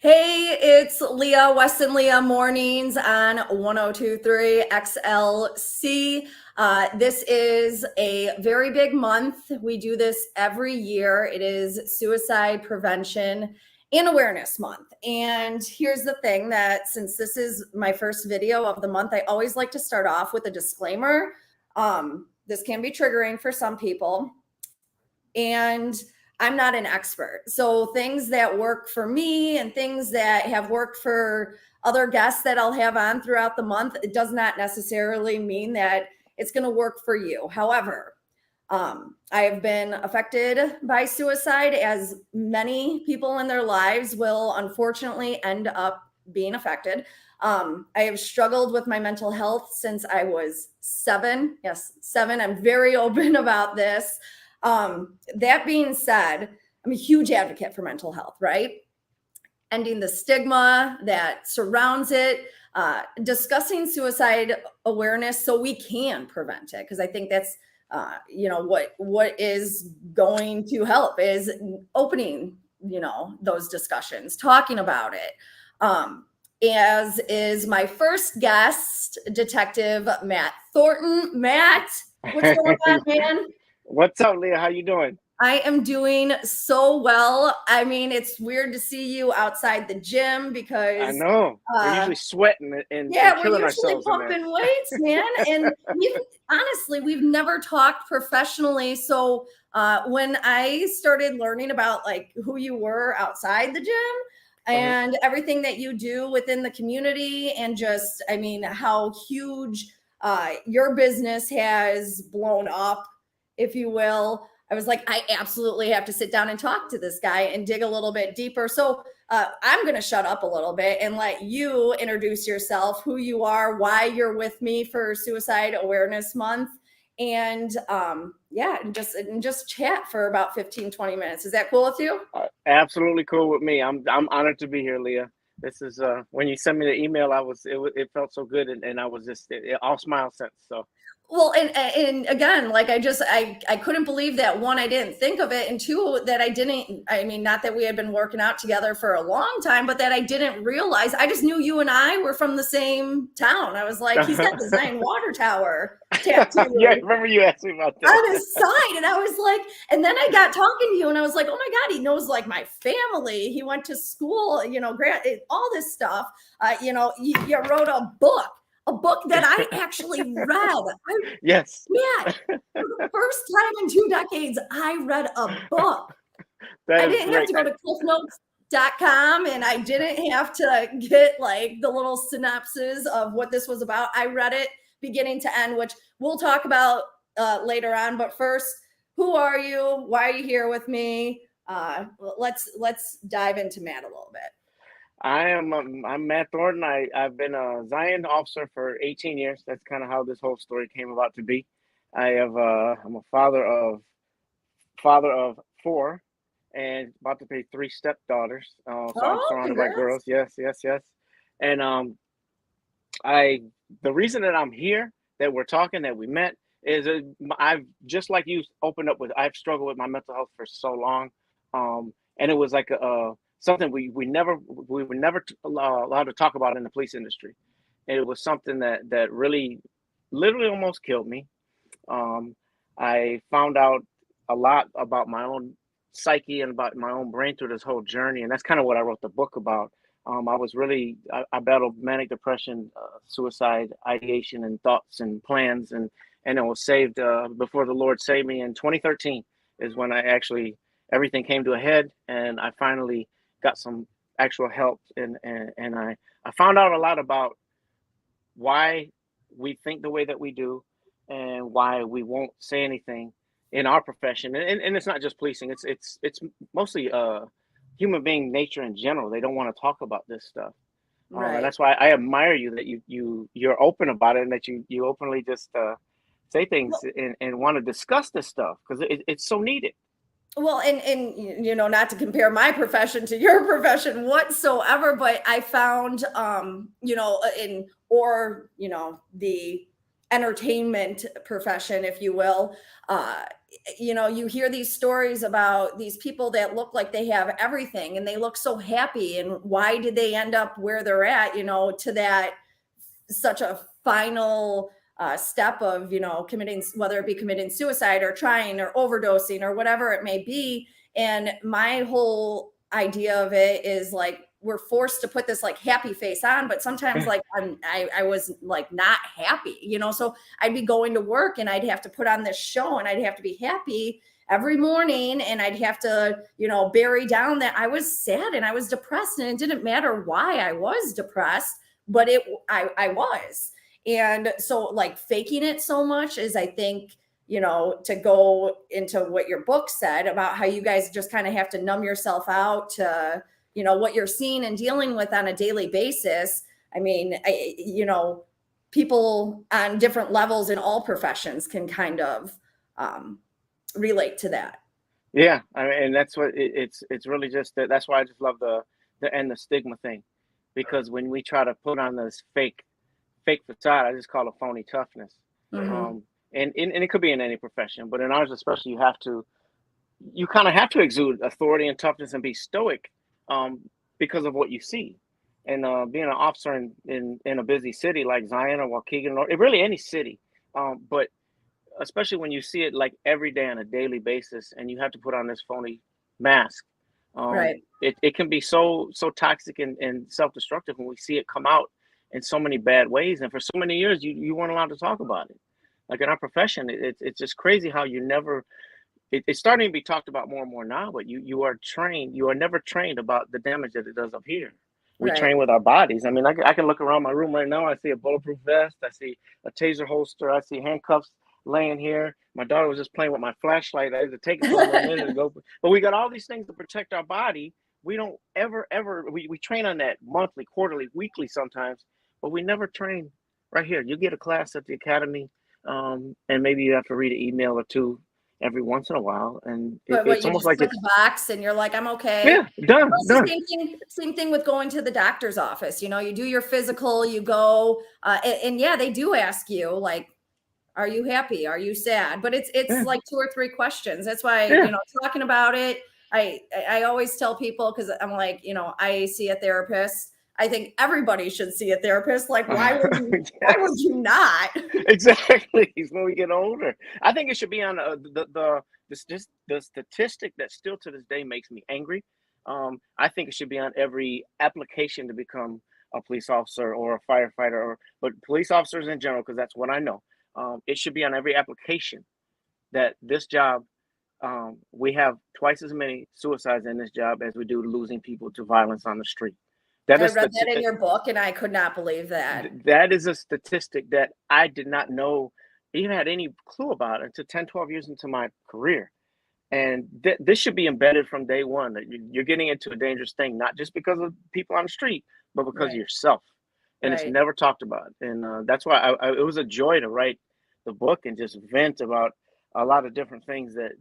Hey, it's Leah, Weston Leah Mornings on 1023 XLC. This is a very big month. We do this every year. It is Suicide Prevention and Awareness Month. And here's the thing that since this is my first video of the month, I always like to start off with a disclaimer. This can be triggering for some people. And I'm not an expert. So things that work for me and things that have worked for other guests that I'll have on throughout the month, it does not necessarily mean that it's going to work for you. However, I have been affected by suicide, as many people in their lives will unfortunately end up being affected. I have struggled with my mental health since I was 7. Yes, 7. I'm very open about this. That being said, I'm a huge advocate for mental health, right? Ending the stigma that surrounds it, discussing suicide awareness so we can prevent it. Because I think that's, what is going to help is opening, those discussions, talking about it. As is my first guest, Detective Matt Thornton. Matt, what's going on, man? What's up, Leah? How you doing? I am doing so well. I mean, it's weird to see you outside the gym because I know we're usually sweating and we're killing usually ourselves in there. pumping weights, man. And honestly, we've never talked professionally. So when I started learning about like who you were outside the gym and everything that you do within the community, and just, I mean, how huge your business has blown up, if you will. I was like, I absolutely have to sit down and talk to this guy and dig a little bit deeper. So I'm going to shut up a little bit and let you introduce yourself, who you are, why you're with me for Suicide Awareness Month, and just chat for about 15-20 minutes. Is that cool with you? Absolutely cool with me. I'm honored to be here, Leah. This is when you sent me the email, it felt so good, and I was just all smile sense. So. Well, and again, like I couldn't believe that, one, I didn't think of it, and two, that I mean, not that we had been working out together for a long time, but that I didn't realize. I just knew you and I were from the same town. I was like, he's got the Zion Water Tower tattoo. Yeah, I remember you asked me about that. On his side. And I was like, and then I got talking to you and I was like, oh my God, he knows like my family. He went to school, all this stuff. You wrote a book that I actually read. Yes. Yeah. For the first time in 2 decades, I read a book. I didn't have to go to cliffnotes.com, and I didn't have to get like the little synopsis of what this was about. I read it beginning to end, which we'll talk about later on. But first, who are you? Why are you here with me? Let's dive into Matt a little bit. I'm Matt Thornton. I've been a Zion officer for 18 years. That's kind of how this whole story came about to be. I'm a father of 4 and about to be 3 stepdaughters. So I'm surrounded by girls. Yes. And the reason that I'm here, that we're talking, that we met, is I've, just like you opened up with, I've struggled with my mental health for so long, and it was like something we were never allowed to talk about in the police industry. And it was something that really, literally almost killed me. I found out a lot about my own psyche and about my own brain through this whole journey, and that's kind of what I wrote the book about. I battled manic depression, suicide ideation, and thoughts and plans, and I was saved before the Lord saved me in 2013 is when everything came to a head, and I finally got some actual help, and I found out a lot about why we think the way that we do, and why we won't say anything in our profession, and it's not just policing. It's mostly human being nature in general. They don't want to talk about this stuff, right? And that's why I admire you, that you're open about it, and that you openly just say things and want to discuss this stuff, because it's so needed. Well, and not to compare my profession to your profession whatsoever, but I found the entertainment profession, if you will. You hear these stories about these people that look like they have everything and they look so happy. And why did they end up where they're at, to that such a final step of, committing, whether it be committing suicide or trying or overdosing or whatever it may be. And my whole idea of it is like, we're forced to put this like happy face on, but sometimes like I was like not happy, so I'd be going to work and I'd have to put on this show and I'd have to be happy every morning. And I'd have to, bury down that I was sad and I was depressed, and it didn't matter why I was depressed, but I was. And so like faking it so much is, I think, to go into what your book said about how you guys just kind of have to numb yourself out to, what you're seeing and dealing with on a daily basis. I mean, people on different levels in all professions can kind of relate to that. Yeah, I mean, and that's what it's really just that. That's why I just love the the stigma thing, because when we try to put on this fake facade, I just call it phony toughness. Mm-hmm. And it could be in any profession, but in ours especially, you kind of have to exude authority and toughness and be stoic, um, because of what you see. And being an officer in a busy city like Zion or Waukegan, or really any city, but especially when you see it like every day on a daily basis, and you have to put on this phony mask, Right. it can be so toxic and self-destructive when we see it come out in so many bad ways. And for so many years, you weren't allowed to talk about it. Like in our profession, it's just crazy how you never it's starting to be talked about more and more now, but you are never trained about the damage that it does up here. We Right. train with our bodies. I mean, I can look around my room right now. I see a bulletproof vest. I see a taser holster. I see handcuffs laying here. My daughter was just playing with my flashlight. I had to take it from her a minute ago. But we got all these things to protect our body. We don't ever, we train on that monthly, quarterly, weekly sometimes, but we never train right here. You get a class at the academy, and maybe you have to read an email or two every once in a while, and But what, it's you almost just like click it's a box and you're like, I'm okay. yeah, done, Well, it's the done. same thing with going to the doctor's office. You do your physical, you go, and yeah, they do ask you like, are you happy? Are you sad? But it's Yeah, like two or three questions. That's why, yeah. talking about it, I always tell people, because I'm like, I see a therapist. I think everybody should see a therapist. Like, why would Yes, you not? exactly. It's when we get older. I think it should be on the statistic that still to this day makes me angry. I think it should be on every application to become a police officer or a firefighter, but police officers in general, because that's what I know. It should be on every application that this job, we have twice as many suicides in this job as we do losing people to violence on the street. That I is read the that in your book and I could not believe that. that is a statistic that I did not know, even had any clue about until 10, 12 years into my career. And this should be embedded from day one, that you're getting into a dangerous thing, not just because of people on the street, but because of Right. yourself. And it's Right. never talked about. And that's why it was a joy to write the book and just vent about a lot of different things that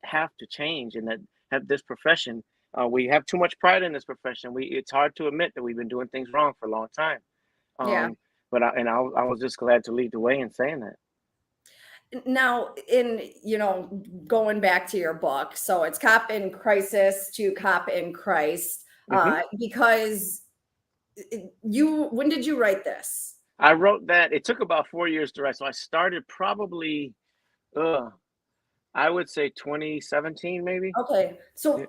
have to change, and that have this profession. We have too much pride in this profession. It's hard to admit that we've been doing things wrong for a long time. Yeah. But I was just glad to lead the way in saying that. Now, going back to your book, so it's Cop in Crisis to Cop in Christ, Hmm. because when did you write this? I wrote that. It took about 4 years to write. So I started probably, uh, I would say 2017, maybe. Okay, Yeah. so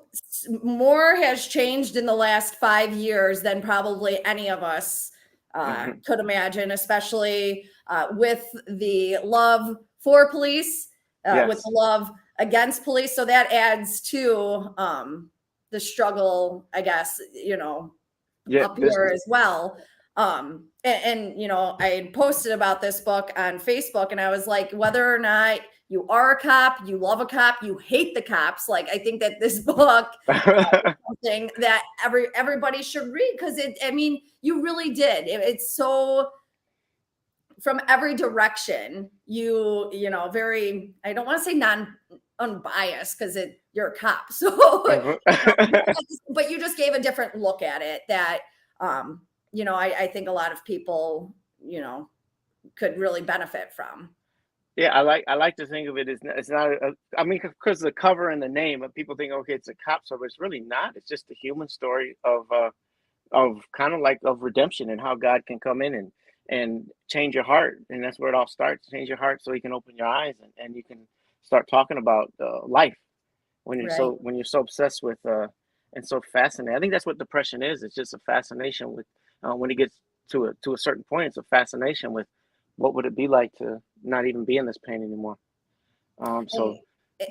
more has changed in the last 5 years than probably any of us Hmm. could imagine, especially with the love for police, with the Yes. love against police. So that adds to the struggle, I guess, Yeah. up here as well. I had posted about this book on Facebook, and I was like, whether or not you are a cop, you love a cop, you hate the cops, like I think that this book is something that everybody should read, because I mean, you really did. It's so, from every direction, very, I don't want to say non unbiased, because you're a cop. So but you just gave a different look at it that I think a lot of people, could really benefit from. Yeah, I like to think of it as it's not. I mean, because the cover and the name, people think, okay, it's a cop story, but it's really not. It's just a human story of kind of like of redemption and how God can come in and change your heart, and that's where it all starts. Change your heart so He can open your eyes and you can start talking about life Right. when you're so obsessed with and so fascinated. I think that's what depression is. It's just a fascination with when it gets to a certain point. It's a fascination with what would it be like to not even be in this pain anymore. And, So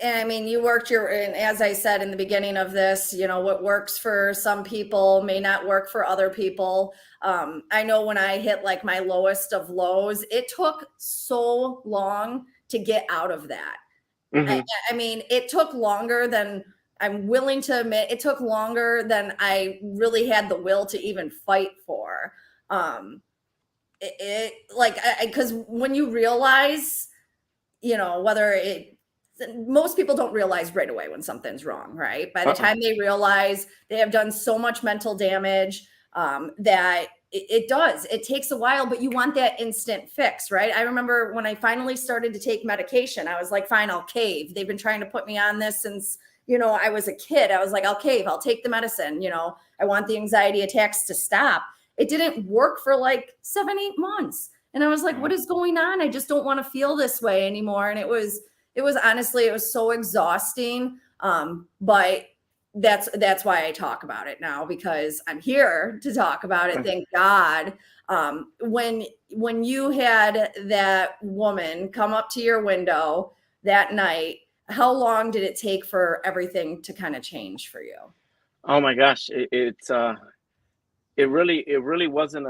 and I mean, you worked and as I said in the beginning of this, what works for some people may not work for other people. I know when I hit like my lowest of lows, it took so long to get out of that. I, hmm I mean, it took longer than I'm willing to admit. It took longer than I really had the will to even fight for. It like, because when you realize, whether most people don't realize right away when something's wrong, right? By the uh-uh. time they realize, they have done so much mental damage, that it does. It takes a while, but you want that instant fix, right? I remember when I finally started to take medication, I was like, fine, I'll cave. They've been trying to put me on this since, I was a kid. I was like, I'll cave, I'll take the medicine. I want the anxiety attacks to stop. It didn't work for like 7, 8 months. And I was like, what is going on? I just don't want to feel this way anymore. And it was honestly, it was so exhausting. But that's why I talk about it now, because I'm here to talk about it. Thank God. When you had that woman come up to your window that night, how long did it take for everything to kind of change for you? Oh my gosh, it really wasn't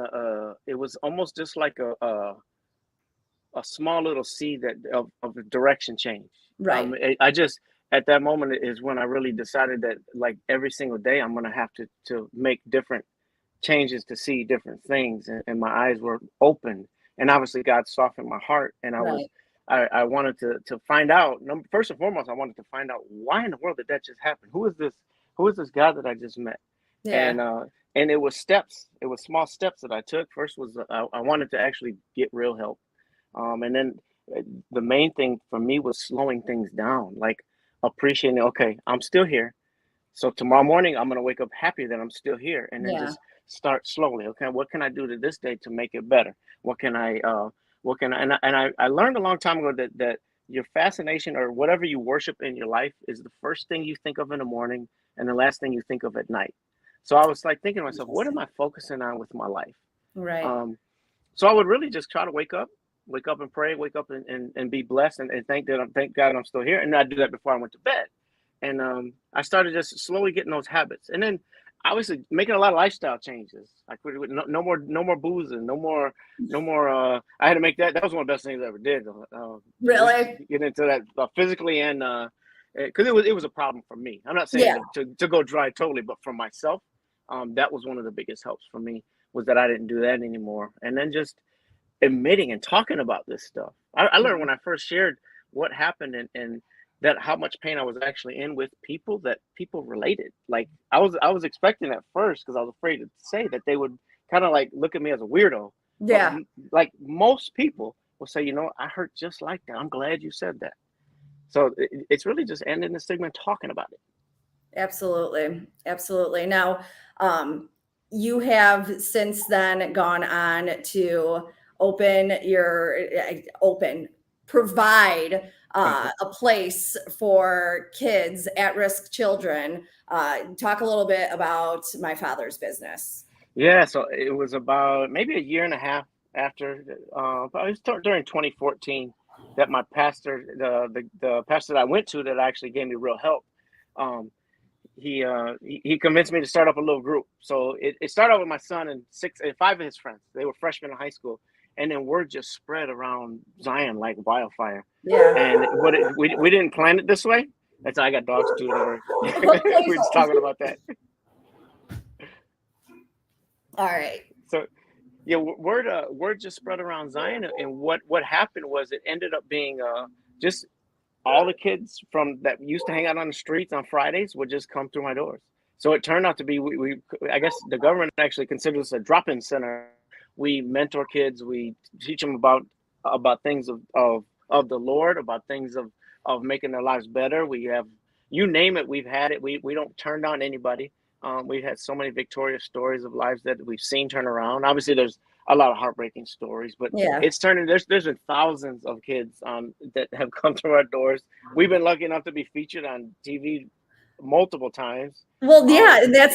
it was almost just like a small little seed of a direction change. Right. I just at that moment is when I really decided that like every single day I'm gonna have to make different changes to see different things, and my eyes were open, and obviously God softened my heart, and Right. I wanted to find out. First and foremost, I wanted to find out why in the world did that just happen. Who is this guy that I just met? Yeah. And it was steps. It was small steps that I took. First was I wanted to actually get real help. And then the main thing for me was slowing things down, like appreciating, okay, I'm still here. So tomorrow morning, I'm going to wake up happy that I'm still here, and then Yeah. just start slowly. Okay, what can I do to this day to make it better? What can I, and I learned a long time ago that your fascination or whatever you worship in your life is the first thing you think of in the morning and the last thing you think of at night. So I was like thinking to myself, what am Interesting. I focusing on with my life? Right. Um, so I would really just try to wake up and pray, wake up and be blessed and thank God I'm still here. And I do that before I went to bed. And I started just slowly getting those habits. And then obviously making a lot of lifestyle changes. Like no more boozing, no more I had to make that was one of the best things I ever did. Really? Get into that physically and because it was a problem for me. I'm not saying Yeah. to go dry totally, but for myself, that was one of the biggest helps for me was that I didn't do that anymore. And then just admitting and talking about this stuff. I learned when I first shared what happened and that how much pain I was actually in with people that people related. Like I was expecting at first because I was afraid to say that they would kind of like look at me as a weirdo, but Yeah. like most people will say, I hurt just like that. I'm glad you said that. So it's really just ending the stigma and talking about it. Absolutely. Absolutely. Now, you have since then gone on to open your open provide Uh-huh. a place for kids, at-risk children. Talk a little bit about My Father's Business. Yeah, so it was about maybe a year and a half after, but it was during 2014 that my pastor, the pastor that I went to that actually gave me real help, um, he convinced me to start up a little group. So it started out with my son and five of his friends. They were freshmen in high school, and then word just spread around Zion like wildfire. Yeah. And we didn't plan it this way. That's I got dogs too. Don't worry. Please We're just hold. talking about that. All right. So yeah, word just spread around Zion, and what happened was it ended up being just all the kids from that used to hang out on the streets on Fridays would just come through my doors. So it turned out to be we I guess the government actually considers us a drop-in center. We mentor kids, we teach them about about things of the Lord, about things of making their lives better. We have, you name it, we've had it. We don't turn down anybody. We've had so many victorious stories of lives that we've seen turn around. Obviously, there's a lot of heartbreaking stories, but Yeah. it's turning. There's been thousands of kids that have come through our doors. We've been lucky enough to be featured on TV multiple times. Well, yeah, and that's,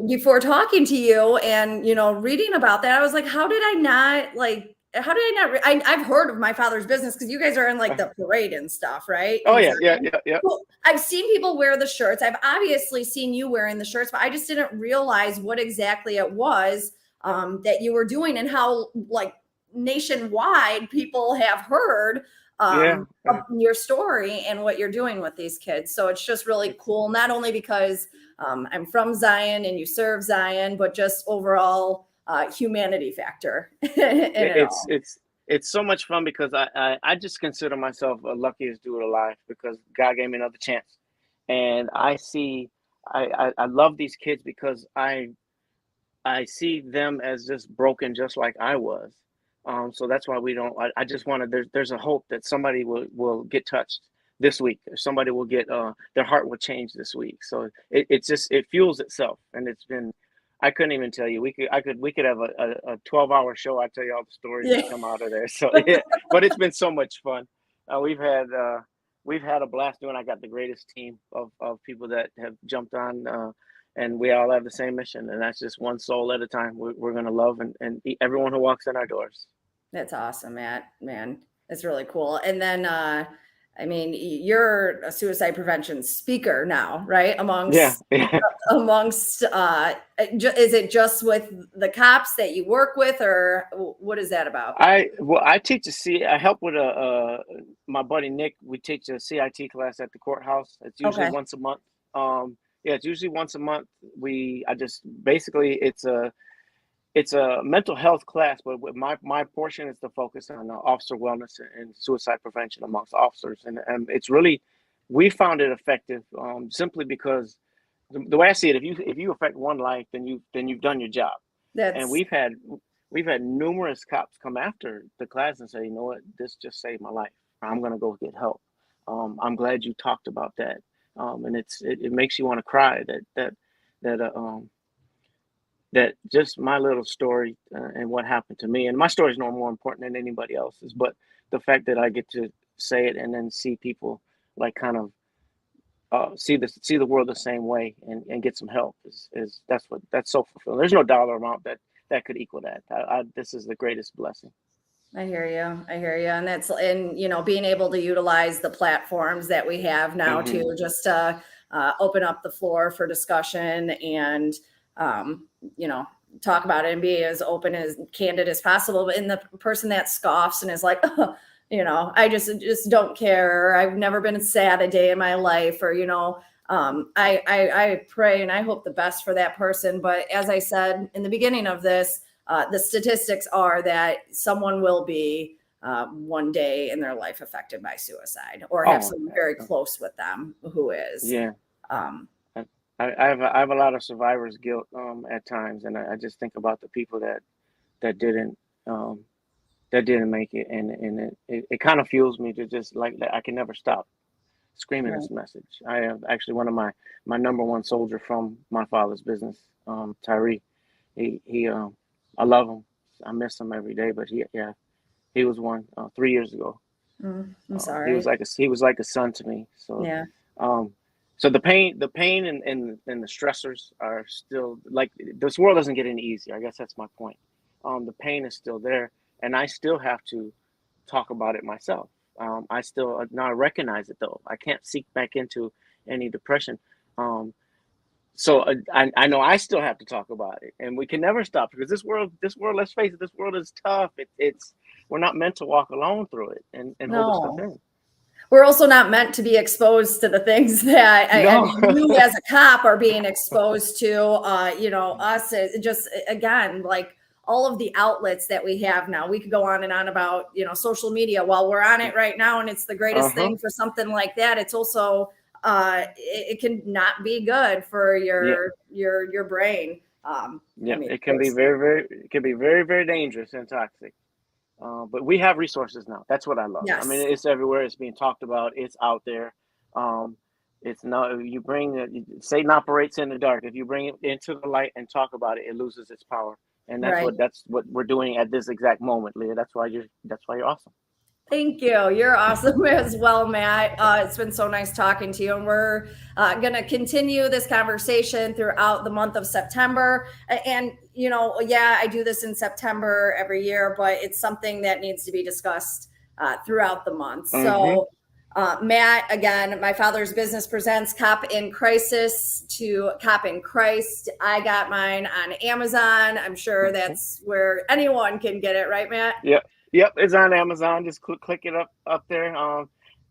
before talking to you and, reading about that, I was like, how did I not I've heard of My Father's Business because you guys are in like the parade and stuff, right? Oh And yeah, yeah, Zion. yeah, yeah. Well, I've seen people wear the shirts. I've obviously seen you wearing the shirts, but I just didn't realize what exactly it was that you were doing and how like nationwide people have heard Yeah. of your story and what you're doing with these kids. So it's just really cool, not only because I'm from Zion and you serve Zion, but just overall humanity factor in it It's all. it's it's so much fun because I just consider myself a luckiest dude alive because God gave me another chance, and I love these kids because I see them as just broken, just like I was. So that's why we don't. I just want to. There's a hope that somebody will get touched this week, or somebody will get their heart will change this week. So it's just it fuels itself, and it's been. I couldn't even tell you. We could have a 12-hour show. I tell you all the stories that Yeah. come out of there. So yeah, but it's been so much fun. We've had a blast doing. I got the greatest team of people that have jumped on. And we all have the same mission, and that's just one soul at a time. We're going to love and everyone who walks in our doors. That's awesome, Matt. Man, it's really cool. And then, you're a suicide prevention speaker now, right? Yeah, yeah. Is it just with the cops that you work with, or what is that about? I teach I help with my buddy Nick. We teach a CIT class at the courthouse. It's usually Okay. once a month. Yeah, it's usually once a month. I just basically it's a mental health class, but with my portion is to focus on officer wellness and suicide prevention amongst officers, and it's really we found it effective simply because the way I see it, if you affect one life, then you've done your job, and That's we've had numerous cops come after the class and say, you know what, this just saved my life. I'm gonna go get help. I'm glad you talked about that, and it makes you want to cry that that just my little story and what happened to me. And my story is no more important than anybody else's, but the fact that I get to say it and then see people like kind of see the world the same way and get some help is that's so fulfilling. There's no dollar amount that could equal that. This is the greatest blessing. I hear you. I hear you. And being able to utilize the platforms that we have now Hmm. to just open up the floor for discussion and, um, you know, talk about it and be as open as candid as possible. But in the person that scoffs and is like, oh, I just don't care. Or I've never been sad a day in my life, or, I pray and I hope the best for that person. But as I said in the beginning of this, the statistics are that someone will be one day in their life affected by suicide or have Oh, someone very close with them who is. yeah. Um, I, I have a lot of survivor's guilt at times, and I just think about the people that didn't um, that didn't make it, and it kind of fuels me to just like that. I can never stop screaming right. this message. I have actually one of my number one soldier from my father's business, Tyree. He I love him. I miss him every day, but he was one 3 years ago. I'm He was sorry. like a son to me. So, Yeah. um, so the pain and the stressors are still like this world doesn't get any easier. I guess that's my point. The pain is still there, and I still have to talk about it myself. I still now I recognize it though. I can't seek back into any depression. Um, so I know I still have to talk about it, and we can never stop because this world. Let's face it, this world is tough. It's we're not meant to walk alone through it and hold stuff No. in. We're also not meant to be exposed to the things that No. you as a cop are being exposed to. Us just again like all of the outlets that we have now. We could go on and on about social media while we're on it right now, and it's the greatest Uh-huh. thing for something like that. It's also it can not be good for Yeah. your brain. Yeah. It can be There's very, very, it can be very, very dangerous and toxic. But we have resources now. That's what I love. I mean, Yes. it's everywhere. It's being talked about. It's out there. Um, it's not, you bring Satan operates in the dark. If you bring it into the light and talk about it, it loses its power. And Right. that's what we're doing at this exact moment, Leah. That's why you're awesome. Thank you. You're awesome as well, Matt. It's been so nice talking to you. And we're going to continue this conversation throughout the month of September. And, yeah, I do this in September every year, but it's something that needs to be discussed throughout the month. Mm-hmm. So, Matt, again, My Father's Business presents Cop in Crisis to Cop in Christ. I got mine on Amazon. I'm sure Mm-hmm. that's where anyone can get it, right, Matt? Yep. Yep. It's on Amazon. Just click it up there.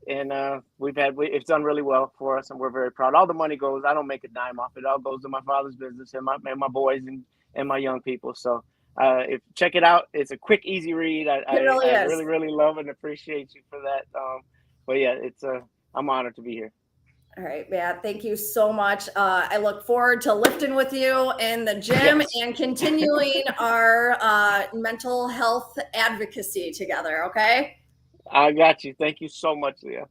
And it's done really well for us, and we're very proud. All the money goes. I don't make a dime off it. All goes to my father's business and my boys and my young people. So if check it out, it's a quick, easy read. It really I is. really really love and appreciate you for that. But yeah, I'm honored to be here. All right, Matt, thank you so much. I look forward to lifting with you in the gym Yes, and continuing our mental health advocacy together. Okay. I got you. Thank you so much, Leah.